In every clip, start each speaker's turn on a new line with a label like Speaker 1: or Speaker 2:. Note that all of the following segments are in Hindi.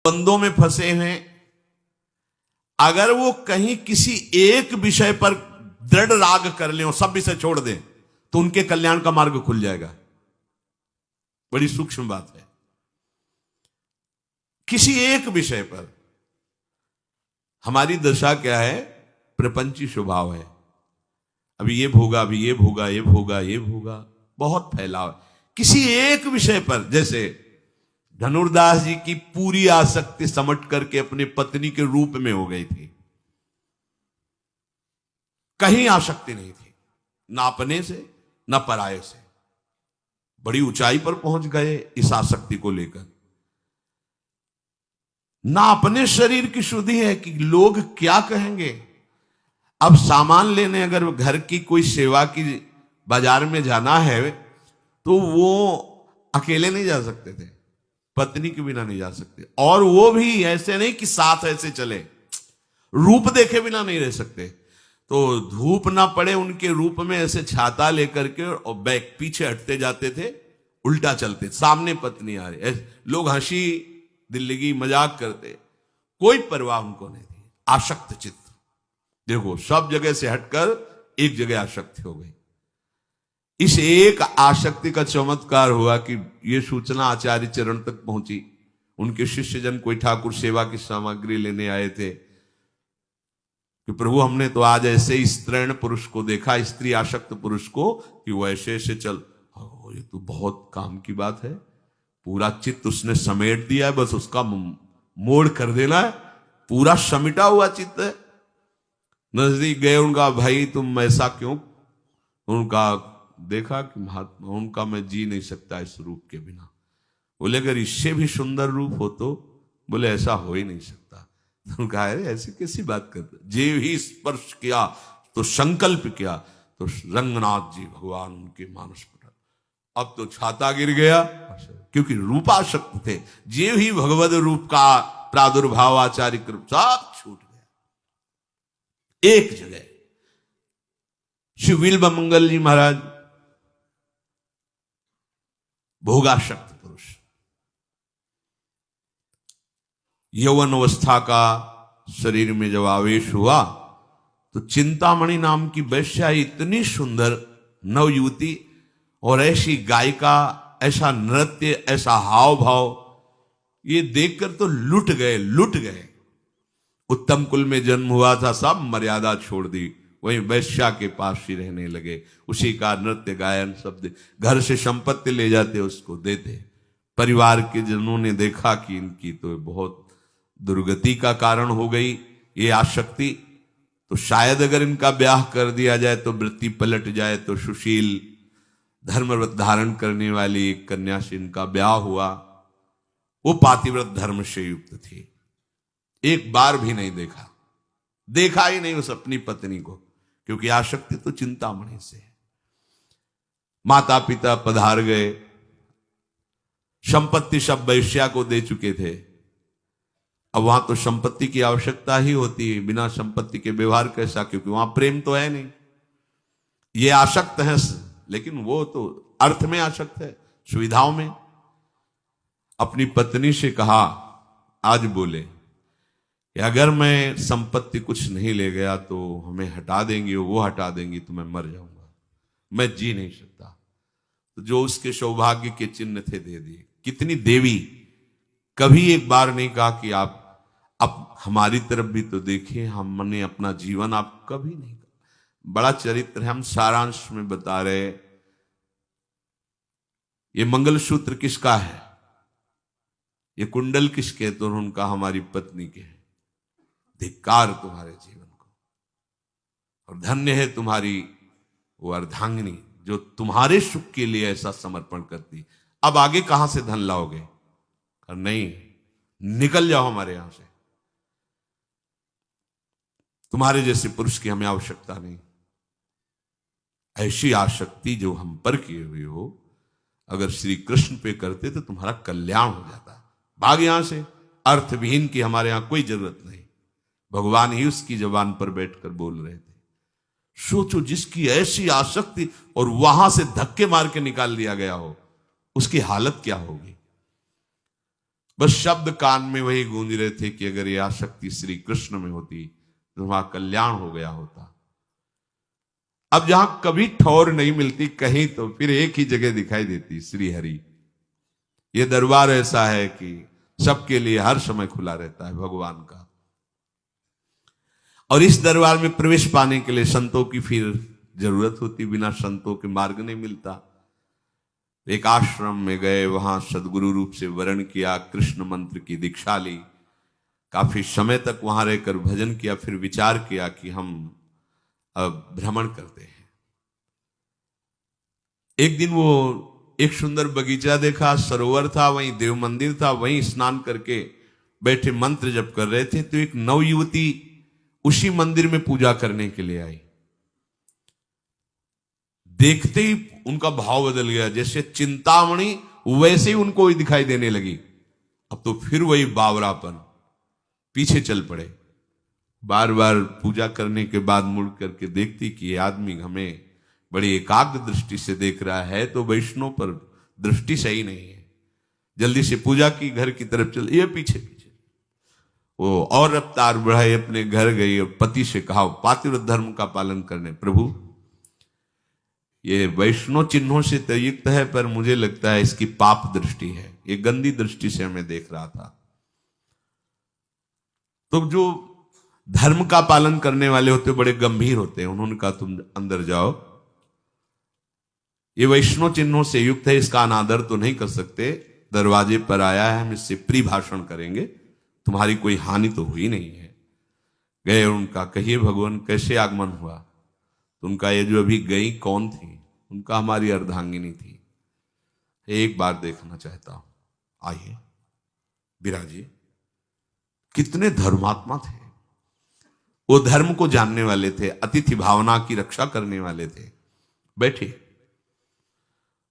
Speaker 1: द्वंद्वों में फंसे हैं, अगर वो कहीं किसी एक विषय पर दृढ़ राग कर लें और सब विषय छोड़ दें तो उनके कल्याण का मार्ग खुल जाएगा। बड़ी सूक्ष्म बात है। किसी एक विषय पर हमारी दशा क्या है, प्रपंची स्वभाव है। अभी ये भोगा, अभी ये भोगा, ये भोगा, ये भोगा, बहुत फैलाव है किसी एक विषय पर। जैसे धनुर्दास जी की पूरी आसक्ति समट करके अपने पत्नी के रूप में हो गई थी, कहीं आसक्ति नहीं थी, ना अपने से ना पराये से। बड़ी ऊंचाई पर पहुंच गए इस आसक्ति को लेकर। ना अपने शरीर की शुद्धि है कि लोग क्या कहेंगे। अब सामान लेने अगर घर की कोई सेवा की बाजार में जाना है तो वो अकेले नहीं जा सकते थे, पत्नी के बिना नहीं जा सकते। और वो भी ऐसे नहीं कि साथ ऐसे चले, रूप देखे बिना नहीं रह सकते। तो धूप ना पड़े उनके रूप में ऐसे छाता लेकर के और बैक पीछे हटते जाते थे, उल्टा चलते, सामने पत्नी आ रही, लोग हंसी दिल्लगी मजाक करते, कोई परवाह उनको नहीं थी। आसक्त चित्त, देखो सब जगह से हटकर एक जगह आसक्ति हो गई। इस एक आसक्ति का चमत्कार हुआ कि यह सूचना आचार्य चरण तक पहुंची। उनके शिष्यजन कोई ठाकुर सेवा की सामग्री लेने आए थे कि प्रभु हमने तो आज ऐसे स्त्रीण पुरुष को देखा, स्त्री आसक्त पुरुष को, कि वो ऐसे ऐसे चल, ये तो बहुत काम की बात है, पूरा चित्त उसने समेट दिया है, बस उसका मोड़ कर देना है, पूरा समिटा हुआ चित्त है। नजदीक गए, उनका भाई तुम ऐसा क्यों? उनका देखा कि महात्मा, उनका मैं जी नहीं सकता इस रूप के बिना। बोले अगर इससे भी सुंदर रूप हो तो? बोले ऐसा हो ही नहीं सकता। तो कहा ऐसी कैसी बात करते, जे ही स्पर्श किया तो संकल्प किया तो रंगनाथ जी भगवान उनके मानस पटल। अब तो छाता गिर गया, क्योंकि रूपाशक्त थे। जे ही भगवद रूप का प्रादुर्भाव आचार्य कृप सब छूट गया एक जगह। श्री विल्ब मंगल जी महाराज भोगाशक्त पुरुष, यौवन अवस्था का शरीर में जब आवेश हुआ तो चिंतामणि नाम की वैश्या, इतनी सुंदर नवयुवती और ऐसी गायिका, ऐसा नृत्य, ऐसा हाव भाव, ये देखकर तो लुट गए। उत्तम कुल में जन्म हुआ था, सब मर्यादा छोड़ दी, वहीं वैश्या के पास ही रहने लगे। उसी का नृत्य गायन सब घर से संपत्ति ले जाते, उसको देते। परिवार के जनों ने देखा कि इनकी तो बहुत दुर्गति का कारण हो गई ये आसक्ति, तो शायद अगर इनका ब्याह कर दिया जाए तो वृत्ति पलट जाए। तो सुशील धर्मव्रत धारण करने वाली एक कन्या से इनका ब्याह हुआ। वो पातिव्रत धर्म से युक्त थी, एक बार भी नहीं देखा ही नहीं उस अपनी पत्नी को, क्योंकि आसक्ति तो चिंतामणि से है। माता पिता पधार गए, संपत्ति सब वैश्या को दे चुके थे। अब वहां तो संपत्ति की आवश्यकता ही होती है, बिना संपत्ति के व्यवहार कैसा, क्योंकि वहां प्रेम तो है नहीं। ये आसक्त है, लेकिन वो तो अर्थ में आसक्त है, सुविधाओं में। अपनी पत्नी से कहा, आज बोले कि अगर मैं संपत्ति कुछ नहीं ले गया तो हमें हटा देंगी, वो हटा देंगी तो मैं मर जाऊंगा, मैं जी नहीं सकता। तो जो उसके सौभाग्य के चिन्ह थे दे दिए। कितनी देवी, कभी एक बार नहीं कहा कि आप अब हमारी तरफ भी तो देखिए, हमने अपना जीवन, आप कभी नहीं कहा। बड़ा चरित्र है, हम सारांश में बता रहे। ये मंगलसूत्र किसका है, ये कुंडल किसके? तो उनका हमारी पत्नी के है। धिक्कार तुम्हारे जीवन को, और धन्य है तुम्हारी वो अर्धांगिनी जो तुम्हारे सुख के लिए ऐसा समर्पण करती। अब आगे कहां से धन लाओगे? नहीं, निकल जाओ हमारे यहां से, तुम्हारे जैसे पुरुष की हमें आवश्यकता नहीं। ऐसी आसक्ति जो हम पर किए हुए हो, अगर श्री कृष्ण पे करते तो तुम्हारा कल्याण हो जाता। भाग यहां से, अर्थविहीन की हमारे यहां कोई जरूरत नहीं। भगवान ही उसकी जबान पर बैठकर बोल रहे थे। सोचो, जिसकी ऐसी आसक्ति और वहां से धक्के मार के निकाल दिया गया हो, उसकी हालत क्या होगी। बस शब्द कान में वही गूंज रहे थे कि अगर यह आसक्ति श्री कृष्ण में होती तो वहां कल्याण हो गया होता। अब जहां कभी ठौर नहीं मिलती कहीं, तो फिर एक ही जगह दिखाई देती, श्री हरि। यह दरबार ऐसा है कि सबके लिए हर समय खुला रहता है भगवान का। और इस दरबार में प्रवेश पाने के लिए संतों की फिर जरूरत होती, बिना संतों के मार्ग नहीं मिलता। एक आश्रम में गए, वहां सदगुरु रूप से वर्ण किया, कृष्ण मंत्र की दीक्षा ली, काफी समय तक वहां रहकर भजन किया, फिर विचार किया कि हम अब भ्रमण करते हैं। एक दिन वो एक सुंदर बगीचा देखा, सरोवर था, वहीं देव मंदिर था, वहीं स्नान करके बैठे मंत्र जप कर रहे थे, तो एक नवयुवती उसी मंदिर में पूजा करने के लिए आई। देखते ही उनका भाव बदल गया, जैसे चिंतामणि वैसे ही उनको दिखाई देने लगी। अब तो फिर वही बावरापन, पीछे चल पड़े। बार बार पूजा करने के बाद मुड़ करके देखती कि ये आदमी हमें बड़ी एकाग्र दृष्टि से देख रहा है, तो वैष्णव पर दृष्टि सही नहीं है। जल्दी से पूजा की, घर की तरफ चल, ये पीछे पीछे। वो और रफ्तार बढ़ाई, अपने घर गई और पति से कहा, पातिव्रत धर्म का पालन करने। प्रभु, ये वैष्णव चिन्हों से तो युक्त है, पर मुझे लगता है इसकी पाप दृष्टि है, ये गंदी दृष्टि से हमें देख रहा था। तो जो धर्म का पालन करने वाले होते बड़े गंभीर होते हैं। उन्होंने कहा, तुम अंदर जाओ, ये वैष्णव चिन्हों से युक्त है, इसका अनादर तो नहीं कर सकते। दरवाजे पर आया है, हम इससे प्री भाषण करेंगे, तुम्हारी कोई हानि तो हुई नहीं है। गए और उनका, कहिए भगवान कैसे आगमन हुआ? तो उनका, ये जो अभी गई कौन थी? उनका, हमारी अर्धांगिनी थी, एक बार देखना चाहता हूं, आइए विराजिए। कितने धर्मात्मा थे वो, धर्म को जानने वाले थे, अतिथि भावना की रक्षा करने वाले थे। बैठे,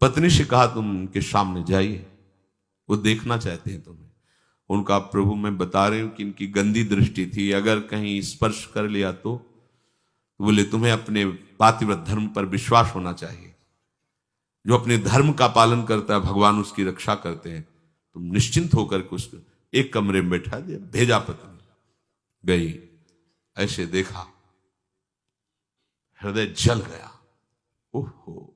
Speaker 1: पत्नी से कहा, तुम उनके सामने जाइए, वो देखना चाहते हैं तुम्हें। उनका, प्रभु मैं बता रही हूं कि इनकी गंदी दृष्टि थी, अगर कहीं स्पर्श कर लिया तो बोले, तुम्हें अपने पातिव्रत धर्म पर विश्वास होना चाहिए। जो अपने धर्म का पालन करता है भगवान उसकी रक्षा करते हैं। तुम निश्चिंत होकर के उसको एक कमरे में बैठा दिया, भेजा। पत्नी गई, ऐसे देखा, हृदय जल गया। ओहो,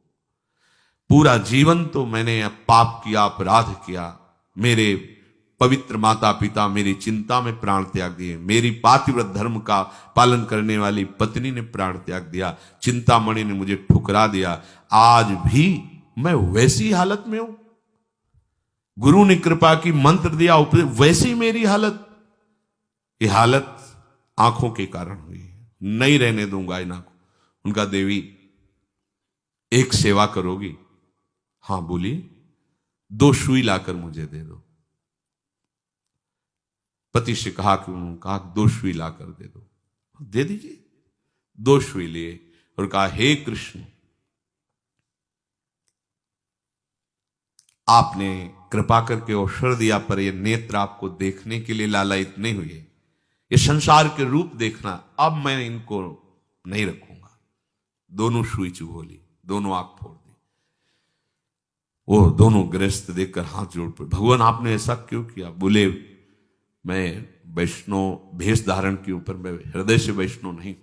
Speaker 1: पूरा जीवन तो मैंने पाप किया, अपराध किया, मेरे पवित्र माता पिता मेरी चिंता में प्राण त्याग दिए, मेरी पातिव्रत धर्म का पालन करने वाली पत्नी ने प्राण त्याग दिया, चिंतामणि ने मुझे ठुकरा दिया, आज भी मैं वैसी हालत में हूं। गुरु ने कृपा की, मंत्र दिया, वैसी मेरी हालत। ये हालत आंखों के कारण हुई है, नहीं रहने दूंगा इन आंखों। उनका, देवी एक सेवा करोगी? हां बोलिए। 2 सुई लाकर मुझे दे दो। पति से कहा कि उन्होंने कहा, 2 सुई लाकर दे दो। दे दीजिए। 2 सुई लिए और कहा, हे कृष्ण, आपने कृपा करके अवसर दिया, पर ये नेत्र आपको देखने के लिए लालायित नहीं हुए, ये संसार के रूप देखना, अब मैं इनको नहीं रखूंगा। दोनों सुई चुभोली, दोनों आंख फोड़ दी। वो दोनों गृहस्थ देखकर हाथ जोड़ पड़े, भगवान आपने ऐसा क्यों किया? बोले, मैं वैष्णव भेष धारण के ऊपर, मैं हृदय से वैष्णव नहीं हूं,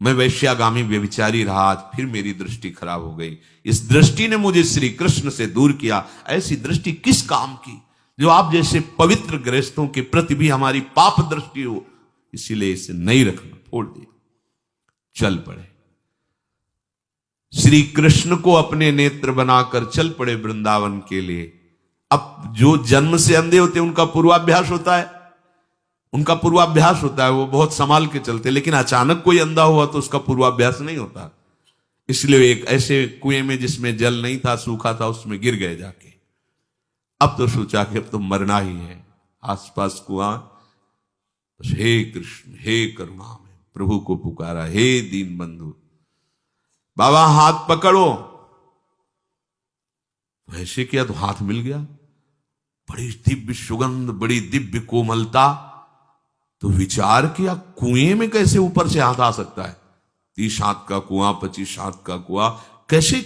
Speaker 1: मैं वैश्यागामी व्यभिचारी रहा, आज फिर मेरी दृष्टि खराब हो गई। इस दृष्टि ने मुझे श्री कृष्ण से दूर किया। ऐसी दृष्टि किस काम की, जो आप जैसे पवित्र गृहस्थों के प्रति भी हमारी पाप दृष्टि हो, इसीलिए इसे नहीं रखना, फोड़ दिया। चल पड़े, श्री कृष्ण को अपने नेत्र बनाकर चल पड़े वृंदावन के लिए। अब जो जन्म से अंधे होते हैं उनका पूर्वाभ्यास होता है, वो बहुत संभाल के चलते, लेकिन अचानक कोई अंधा हुआ तो उसका पूर्वाभ्यास नहीं होता। इसलिए एक ऐसे कुएं में जिसमें जल नहीं था, सूखा था, उसमें गिर गए जाके। अब तो सोचा कि अब तो मरना ही है, आसपास कुआं, हे कृष्ण हे करुणा में प्रभु को पुकारा, हे दीन बंधु बाबा हाथ पकड़ो। ऐसे किया तो हाथ मिल गया, बड़ी दिव्य सुगंध, बड़ी दिव्य कोमलता। तो विचार किया, कुएं में कैसे ऊपर से हाथ आ सकता है? 30 हाथ का कुआं, 25 हाथ का कुआं, कैसे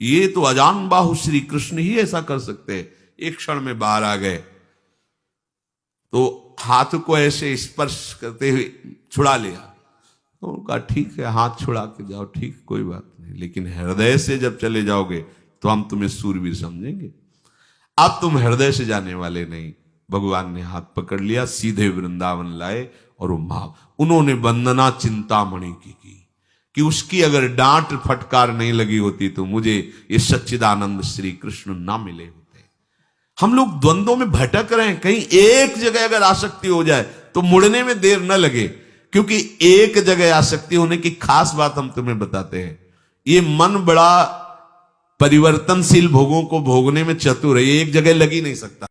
Speaker 1: ये तो अजान बाहु श्री कृष्ण ही ऐसा कर सकते हैं। एक क्षण में बाहर आ गए। तो हाथ को ऐसे स्पर्श करते हुए छुड़ा लिया। तो उनका ठीक है, हाथ छुड़ा के जाओ, ठीक, कोई बात नहीं, लेकिन हृदय से जब चले जाओगे तो हम तुम्हें सूरवीर समझेंगे। अब तुम हृदय से जाने वाले नहीं। भगवान ने हाथ पकड़ लिया, सीधे वृंदावन लाए और वो उन्होंने वंदना चिंतामणि की कि उसकी अगर डांट फटकार नहीं लगी होती तो मुझे ये सच्चिदानंद श्री कृष्ण ना मिले होते। हम लोग द्वंद्वों में भटक रहे हैं, कहीं एक जगह अगर आसक्ति हो जाए तो मुड़ने में देर न लगे, क्योंकि एक जगह आसक्ति होने की खास बात हम तुम्हें बताते हैं। ये मन बड़ा परिवर्तनशील भोगों को भोगने में चतुर है, ये एक जगह लगी नहीं सकता।